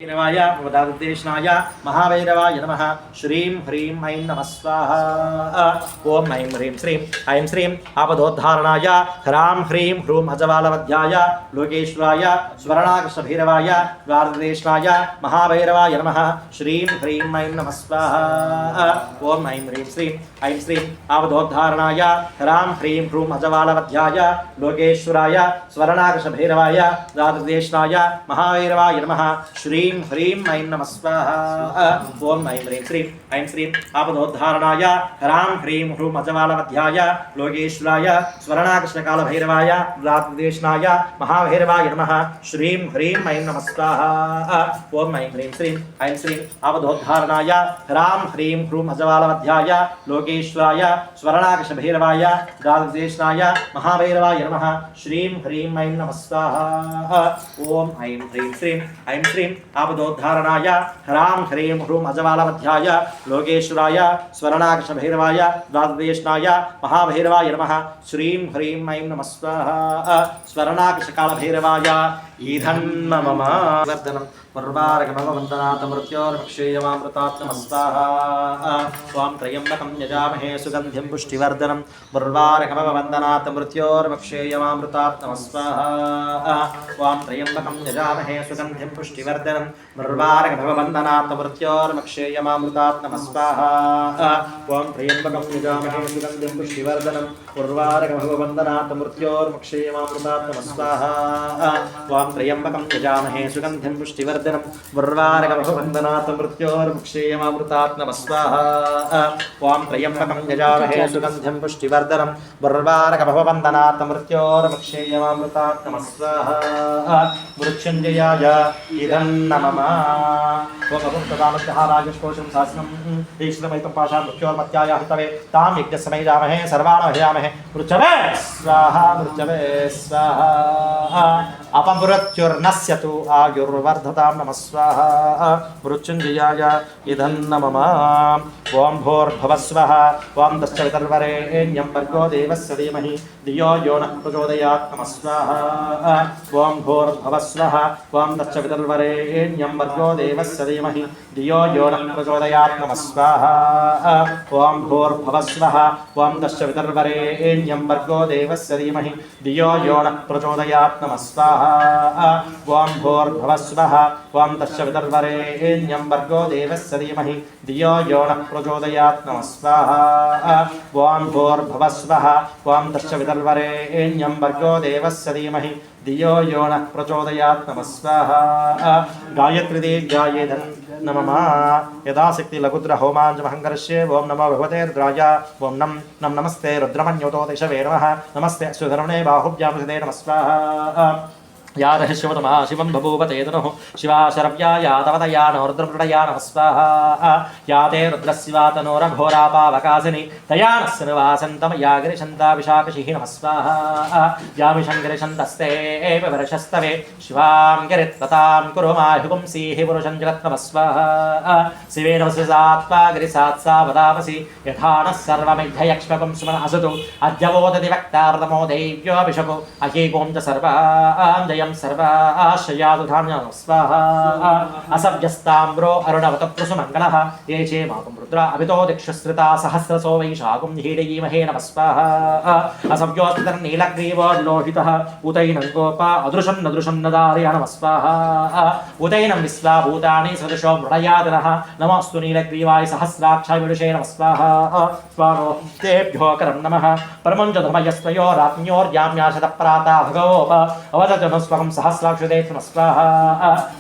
भैरवाय वदादेशनाय महाभैरवाय नमः। श्रीं ह्रीं ऐं नमः स्वाहा। ओम ऐं ह्रीं श्रीं ऐं श्रीं आपदोद्धारणाय ह्रां ह्रीं ह्रूं अजवालवध्याय लोकेश्वराय स्वर्णाक्षभैरवाय द्वारदेशनाय महाभैरवाय नमः। श्रीं ह्रीं ऐं नमः स्वाहा। ओम ऐं ह्रीं श्रीं ऐं श्रीं आपदोद्धारणाय ह्रां ह्रीं ह्रूं अजवालवध्याय लोकेश्वराय स्वर्णाक्षभैरवाय द्वारदेशनाय महाभैरवाय नमः। श्रीं ह्रीं ऐं नमः स्वाहा। ओम ऐं ह्रीं श्रीं ऐं श्रीं आपदोद्धारणाय ह्रां ह्रीं ह्रूं अजवालवध्याय लोकेश्वराय स्वर्णाकृष्णकालभैरवाय द्वारदेशनाय महाभैरवाय नमः। श्रीं ह्रीं ऐं नमः स्वाहा। ओम ऐं ह्रीं श्रीं ऐं श्रीं आपदोद्धारणाय ह्रां ह्रीं ह्रूं अजवालवध्याय लोकेश्वराय स्वर्णाकृष्णभैरवाय द्वारदेशनाय महाभैरवाय नमः। श्रीं ह्रीं ऐं नमः स्वाहा। ओम ऐं ह्रीं श्रीं ऐं श्रीं आपदोद्धारणाय ह्रां ह्रीं ह्रूं अजवालवध्याय लोकेश्वराय स्वर्णाकृष्णभैरवाय द्वारदेशनाय महाभैरवाय नमः। श्रीं ह्रीं ऐं नमः स्वाहा। स्वर्णाकृष्णकालभैरवाय ईधन्मम वर्धनं पर्वारकभववन्दनात् मृत्योर्मक्षेयमामृतात् नमः स्वाहा। त्वां त्र्यम्बकं यजामहे सुगन्धिं पुष्टिवर्धनं पर्वारकभववन्दनात् मृत्योर्मक्षेयमामृतात् नमः स्वाहा। त्वां त्र्यम्बकं यजामहे सुगन्धिं पुष्टिवर्धनं पर्वारकभववन्दनात् मृत्योर्मक्षेयमामृतात् नमः स्वाहा। त्वां त्र्यम्बकं यजामहे सुगन्धिं पुष्टिवर्धनं पर्वारकभववन्दनात् मृत्योर्मक्षेयमामृतात् नमः स्वाहा। त्वां त्र्यम्बकं यजामहे सुगन्धिं पुष्टिवर्धनं पर्वारकभववन्दनात् मृत्योर्मक्षेयमामृतात् नमः स्वाहा। त्वां त्र्यम्बकं यजामहे सुगन्धिं पुष्टिवर्धनं पर्वारकभववन्दनात् मृत्योर्मक्षेयमामृतात् नमः स्वाहा। मृत्युञ्जयाय इदं नमः। राजस्कोशं शासनं ईश्वरमयितं पाशा मृत्योर्मत्याय हितवे तां यज्ञसमये जामहे सर्वान् भयामहे। मृच्छवे स्वाहा मृच्छवे स्वाहा। अपमृत्युर्नश्यतु आयुर्वर्धतां नमः स्वाहा। मृत्युञ्जयाय इदं नमः। ओं भूर्भुवस्वः ओं तस्सवितर्वरेण्यं भर्गो देवस्य धीमहि धियो यो नः प्रचोदयात् नमः स्वाहा। ओं भूर्भुवस्वः ओं तस्सवितर्वरेण्यं भर्गो देवस्य धीमहि धियो यो नः प्रचोदयात् नमः स्वाहा। ओं भूर्भुवस्वः ओं तस्सवितर्वरेण्यं भर्गो देवस्य धीमहि धियो यो नः प्रचोदयात् नमः स्वाहा। ओं भूर्भुवस्वः ओं तस्सवितर्वरेण्यं भर्गो देवस्य धीमहि धियो यो नः प्रचोदयात् नमः स्वाहा। ओं भूर्भुवस्वः ओं तस्सवितर्वरेण्यं भर्गो देवस्य धीमहि धियो यो नः प्रचोदयात् नमः स्वाहा। गायत्री देव्यायेदं नमः। यदाशक्ति लघुद्र होमाञ्जमहङ्करिष्ये। ओं नमो भगवते रुद्राय। ओं नम नमस्ते रुद्रमन्योतो दिशवे नमः। नमस्ते सुधर्मणे बाहुभ्यां हृदये नमः स्वाहा। या रहस्यवतमा शिवं बभूव ते तनुः शिवा शरव्या या तवतया नोर्द्रमृडया नमः स्वाहा। या ते रुद्रस्यवा तनोरघोरापावकासिनी तया नः सन्वासन्तमया गिरिशन्ता विशाखशिः नमः स्वाहा। यामिषं गिरिशन्तस्ते एव वर्षस्तवे शिवां गिरित्वतां कुरु माहुपुंसीः पुरुषं जगत् नमः स्वाहा। शिवेन वसुसात्वा गिरिसात् सा वदामसि यथा नः सर्वमिद्धयक्ष्मकं सुमन असतु अद्यवोदति वक्तार्तमो दैव्योऽभिषको अहीकों च सर्वां जयं सर्वाश्रयादुधान्यं स्वाहा। असव्यस्ताम्रो अरुणवतप्रसुमङ्गलः ये चे मातुं रुद्रा अभितो दिक्षुश्रिता सहस्रसो वैशाखं हीडयीमहे नमः स्वाहा। असव्योत्तरनीलग्रीवोल्लोहितः उतैनं गोपा अदृशं नदृशं नदार्य नमः स्वाहा। उतैनं विश्वाभूतानि सदृशो मृडयादिनः नमोऽस्तु नीलग्रीवाय सहस्राक्षाय विदुषे नमः स्वाहा। स्वानो तेभ्यो करं नमः परमं च धर्मयस्त्वयोरात्म्योर्याम्याशतप्राता भगवोप अवदजनस्वहं सहस्राक्षुदे नमः स्वाहा।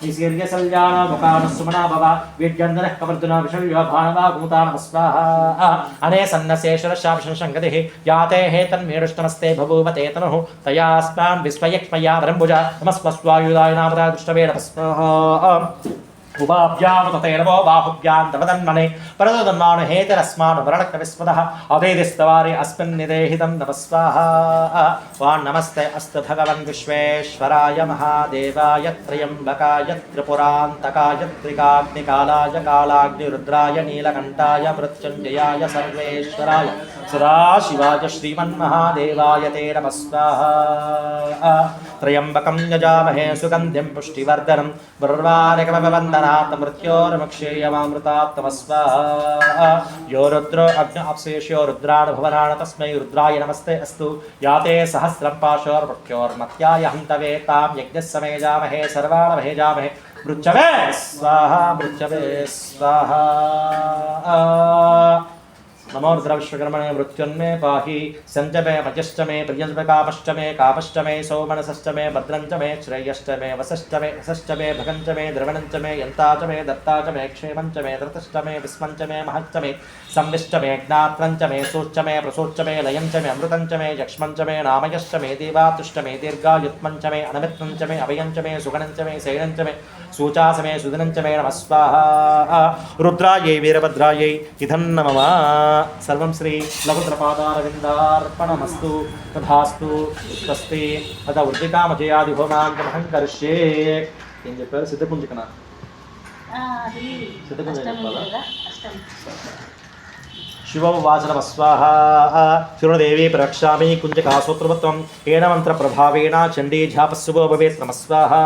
ईशीर्यसल्यानमुखानः सुमना भव वीर्यन्दनः कवर्धुना विषयो भानवा भूता नमः स्वाहा। अने सन्नशेषरशांशङ्गतिः याते हेतन्मेरुष्टमस्ते बभूवते तनुः तयास्मान् विश्वयक्ष्मया वरम्बुजा नमस्वस्वायुधाय नामदा दृष्टवे नमः स्वाहा। उभाभ्यामततेरवो बाहुभ्यां तवदन्मने परदन्मानो हेतरस्मान् वरणकविस्मदः अभेदिस्तवारे अस्मिन् निदेहितं नमः स्वाहा। वां नमस्ते अस्तु भगवन् विश्वेश्वराय महादेवाय त्र्यम्बकाय त्रिपुरान्तकाय त्रिकाग्निकालाय कालाग्निरुद्राय नीलकण्ठाय मृत्युञ्जयाय सर्वेश्वराय सदाशिवाय श्रीमन्महादेवाय ते नमः स्वाहा। त्र्यम्बकं यजामहे सुगन्धिं पुष्टिवर्धनं बुर्वारिकमवन्दनात् मृत्योर्मुक्षेयमामृतात् स्वाहा यो रुद्रो अग्नि अप्सेष्यो रुद्रान् भुवनान् तस्मै रुद्राय नमस्ते अस्तु याते सहस्रं पाशोर्मृत्योर्मत्याय हन्तवे तां यज्ञस्समेजामहे सर्वान् भेजामहे मृच्छवे स्वाहा मृच्छवे स्वाहा नमो रुद्रविश्वकर्मणे मृत्युन्मे पाहि सञ्जमे मजश्चमे प्रियंजमे कापश्चमे सौमनसश्चमे भद्रञ्चमे श्रेयश्चमे वसश्चमे वसश्चमे भगञ्चमे द्रवणञ्चमे यन्ताचमे दत्ताचमे क्षेमञ्चमे धृतश्चमे विस्मञ्चमे महच्चमे संविश्चमे ज्ञात्रञ्चमे सूच्चमे प्रसूच्चमे लयञ्चमे अमृतञ्चमे यक्ष्मञ्चमे नामयश्चमे देवातुष्टमे दीर्घायुत्मञ्चमे अनमित्तञ्चमे अभयञ्चमे सुगणञ्चमे शैलञ्चमे सूचासमे सुदिनञ्चमे नमः स्वाहा रुद्रायै वीरभद्रायै इदं नमः सर्वं श्री लघुत्रपादारविन्दार्पणमस्तु तथास्तु स्वस्ति तथा वृद्धिकामजयादिहोमाङ्गमहं करिष्ये ఏం చెప్పారు సిద్ధపుంజికనా शिववाच नमः स्वाहा शिवदेवी प्ररक्षामि कुञ्जकासूत्रवत्वं येन मन्त्रप्रभावेण चण्डी झापस्सुभो भवेत् नमः स्वाहा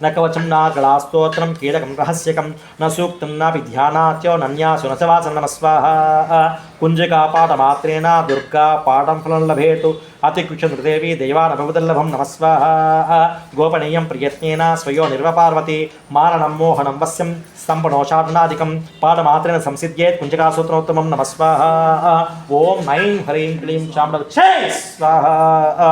न कवचं न गणास्तोत्रं कीलकं रहस्यकं न सूक्तं नापि ध्यानात्यो नन्यासु न च वाचं नमः स्वाहा कुञ्जकापाठमात्रेण दुर्गा पाठं फलं लभेतु अतिकृष्णदेवी दैवानभवदल्लभं नमः स्वाहा गोपनीयं प्रयत्नेन स्वयो निर्वपार्वती मारणं मोहनं वस्यं स्तम्भनोषाटनादिकं पाठमात्रेण संसिद्ध्येत् कुञ्जकासूत्रोत्तमं नमः स्वाहा ओम ऐं ह्रीं क्लीं चामुण्डवक्षे स्वाहा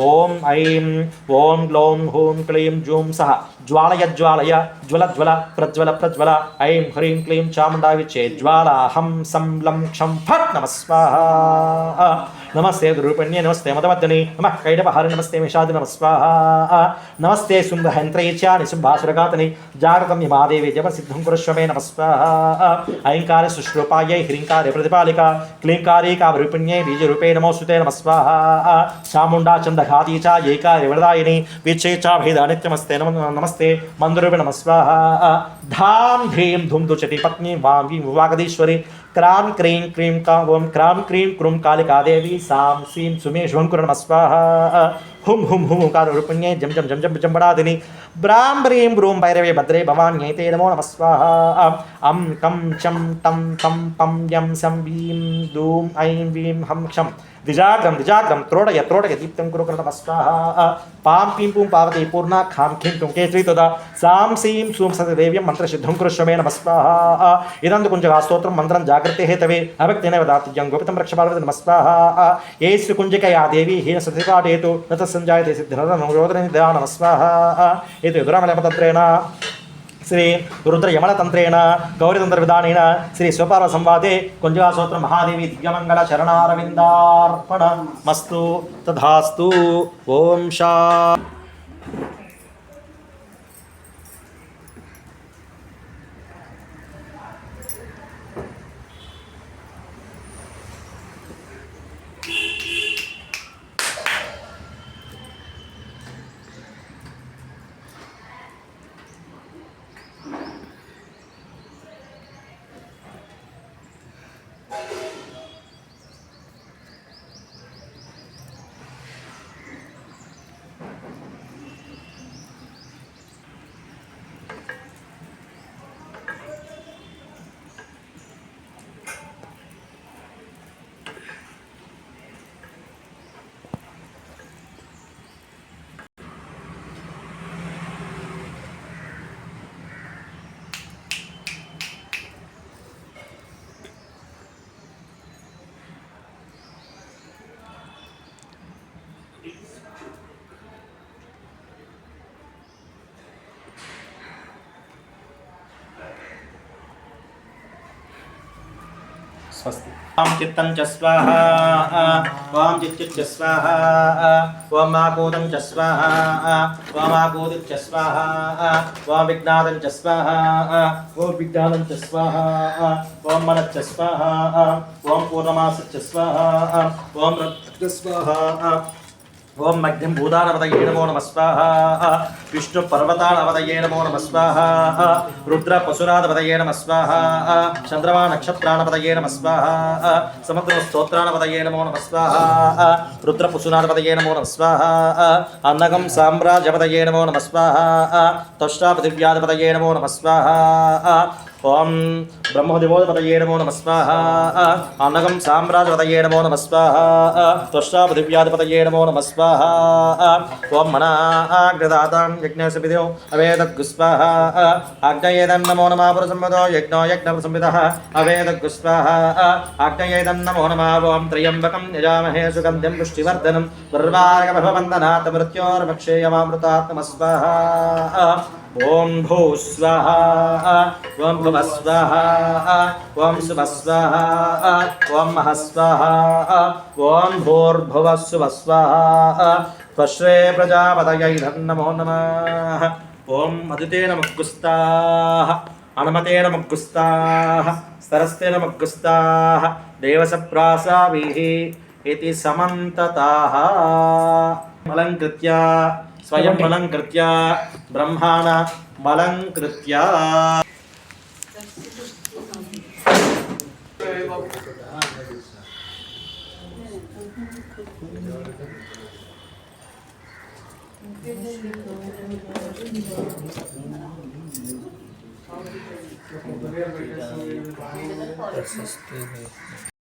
ओम ऐं ओम ग्लौं हूं क्लीं जूं सः ज्वालय ज्वालय ज्वल ज्वल प्रज्वल प्रज्वल ऐं ह्रीं क्लीं चामुण्डाविचे ज्वालाहं सं लं क्षं फट् नमः स्वाहा नमस्ते दुरूपिण्ये नमस्ते मदवर्धिनि नमः कैटभहारि नमस्ते मिषादि नमः स्वाहा नमस्ते शुम्भहन्त्रैच्या निशुम्भासुरघातनि जागृतं महादेवी जपसिद्धं कुरुष्व मे नमः स्वाहा ऐङ्कारे सुश्रूपायै ह्रीङ्कारे प्रतिपालिका क्लीङ्कारे कामरूपिण्ये बीजरूपे नमोऽस्तुते नमः स्वाहा चामुण्डा चन्दघाती च एकारे वरदायिनी वीक्षे च भेदा नित्यमस्ते नमस्ते मन्दरूपे नमः स्वाहा धाम ध्रीं धूम दुचति पत्नी वां वीं वागदीश्वरी क्रां क्रीं क्रीं ओम क्रां क्रीं क्रूं कालिका देवी सां सीं सुमे शुभं कुरु नमः स्वाहा हुं हुं हुं कारुरूपिण्ये जं जं जं जं जम्बडादिनि ब्रां ब्रीं ब्रूं भैरवे भद्रे भवान्यै नमो नमः स्वाहा अं कं चं तं तं पं यं सं वीं दूं ऐं वीं हं क्षं द्विजाग्रं द्विजाग्रं त्रोडय त्रोडय दीप्तं कुरु नमः स्वाहा पां पीं पूं पावती पूर्णा खां खीं टुं केसरी तदा सां सीं सूं सतदेव्यं मन्त्रसिद्धं कुरुष्व मे नमः स्वाहा इदं कुञ्जकास्तोत्रं मन्त्रं जागृते हेतवे अभक्तेन वदात्यं गोपितं रक्षपार्वती नमः स्वाहा ये श्रीकुञ्जिकया देवी हीनसतिकाटेतु न तत्सञ्जायते सिद्धिरनोरोदनिधा नमः स्वाहा एतु दुरामलपतन्त्रेण श्री रुद्रयमलतन्त्रेण गौरीतन्त्रविधानेन श्री स्वपार्वसंवादे कुञ्जकासूत्र महादेवी दिव्यमङ्गल चरणारविन्दार्पणमस्तु तथास्तु ओम शा स्वस्ति ओम चित्तं च स्वाहा ओम चिच्चिच्च स्वाहा ओम आकोदं च स्वाहा ओम आकोदिं च स्वाहा ओम विघ्नादं च स्वाहा ओम विघ्नादं च स्वाहा ओम मनच्च स्वाहा ओम पूर्णमासच्च स्वाहा ओम रक्तच्च स्वाहा ओम मध्यम भूतानपतये नमो नमः स्वाहा विष्णु पर्वतानपतये नमो नमः स्वाहा रुद्र पशुरानपतये नमः स्वाहा चंद्रमा नक्षत्रानपतये नमः स्वाहा समुद्र स्तोत्रानपतये नमो नमः स्वाहा रुद्र पशुरानपतये नमो नमः स्वाहा अन्नगम साम्राज्यपतये नमो नमः स्वाहा तष्टा पृथिव्यापतये नमो नमः स्वाहा ओम ब्रह्मदेवोपतये नमो नमः स्वाहा अन्नगम साम्राज्यपतये नमो नमः स्वाहा तष्टा पृथिव्यापतये नमो नमः स्वाहा ओम मनाग्रदातां यज्ञस्य विदो अवेदगुस्वाहा आज्ञयेदन्नमो नमः पुरुषम्मदो यज्ञो यज्ञप्रसंविदः अवेदगुस्वाहा आज्ञयेदन्नमो नमः ओम त्र्यम्बकं यजामहे सुगन्धिं पुष्टिवर्धनं दुर्वार्गभवन्दनात् मृत्योर्भक्षेयमामृतात् नमः स्वाहा ओम भू स्वाहा ओम भुव स्वाहा ओम शुभ स्वाहा ओम मह स्वाहा ओम भूर्भुवः शुभ स्वाहा त्वश्रे प्रजापतये नमो नमः ओम मधुतेन मुक्कुस्ताः अनुमतेन मुक्कुस्ताः सरस्तेन मुक्कुस्ताः देवसप्रासाभिः इति समन्तताः अलङ्कृत्य स्वयं अलङ्कृत्य ब्रह्माण अलङ्कृत्य